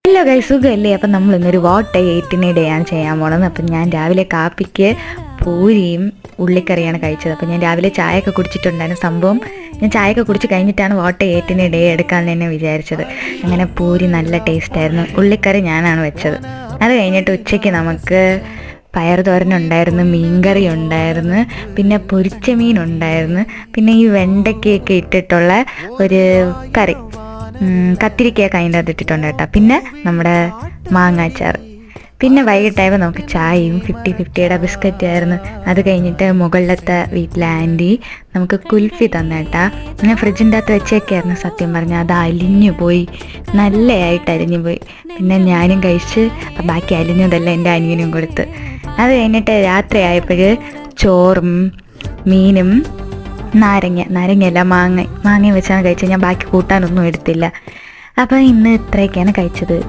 Hello guys, സുഖമല്ലേ? അപ്പം നമ്മൾ ഇന്നൊരു വാട്ട് എയ്റ്റിന് ഡേ ആണ് ചെയ്യാൻ പോണത്. അപ്പം ഞാൻ രാവിലെ കാപ്പിക്ക് പൂരിയും ഉള്ളിക്കറിയാണ് കഴിച്ചത്. അപ്പം ഞാൻ രാവിലെ ചായയൊക്കെ കുടിച്ചിട്ടുണ്ടായിരുന്നു. സംഭവം ഞാൻ ചായയൊക്കെ കുടിച്ച് കഴിഞ്ഞിട്ടാണ് വാട്ട് എയ്റ്റിന് ഡേ എടുക്കാമെന്ന് തന്നെ വിചാരിച്ചത്. അങ്ങനെ പൂരി നല്ല ടേസ്റ്റായിരുന്നു. ഉള്ളിക്കറി ഞാനാണ് വെച്ചത്. അത് കഴിഞ്ഞിട്ട് ഉച്ചയ്ക്ക് നമുക്ക് പയർ തോരനുണ്ടായിരുന്നു, മീൻകറി ഉണ്ടായിരുന്നു, പിന്നെ പൊരിച്ച മീനുണ്ടായിരുന്നു, പിന്നെ ഈ വെണ്ടയ്ക്കൊക്കെ ഇട്ടിട്ടുള്ള ഒരു കറി, കത്തിരിക്കയൊക്കെ അതിൻ്റെ അകത്ത് ഇട്ടിട്ടുണ്ട് കേട്ടോ. പിന്നെ നമ്മുടെ മാങ്ങാച്ചാർ. പിന്നെ വൈകിട്ടായപ്പോൾ നമുക്ക് ചായയും 50-50യുടെ ബിസ്ക്കറ്റായിരുന്നു. അത് കഴിഞ്ഞിട്ട് മുകളിലത്തെ വീട്ടിലെ ആൻറ്റി നമുക്ക് കുൽഫി തന്നേട്ടാ. ഞാൻ ഫ്രിഡ്ജിൻ്റെ അകത്ത് വെച്ചേക്കായിരുന്നു. സത്യം പറഞ്ഞാൽ അത് അലിഞ്ഞു പോയി, നല്ലതായിട്ട് അലിഞ്ഞു പോയി. പിന്നെ ഞാനും കഴിച്ച് ബാക്കി അലിഞ്ഞതെല്ലാം എൻ്റെ അനിയനും കൊടുത്ത്. അത് കഴിഞ്ഞിട്ട് രാത്രി ആയപ്പോൾ ചോറും മീനും നാരങ്ങയല്ല മാങ്ങയും വെച്ചാണ് കഴിച്ചത്. ഞാൻ ബാക്കി കൂട്ടാനൊന്നും എടുത്തില്ല. അപ്പം ഇന്ന് ഇത്രയൊക്കെയാണ് കഴിച്ചത്.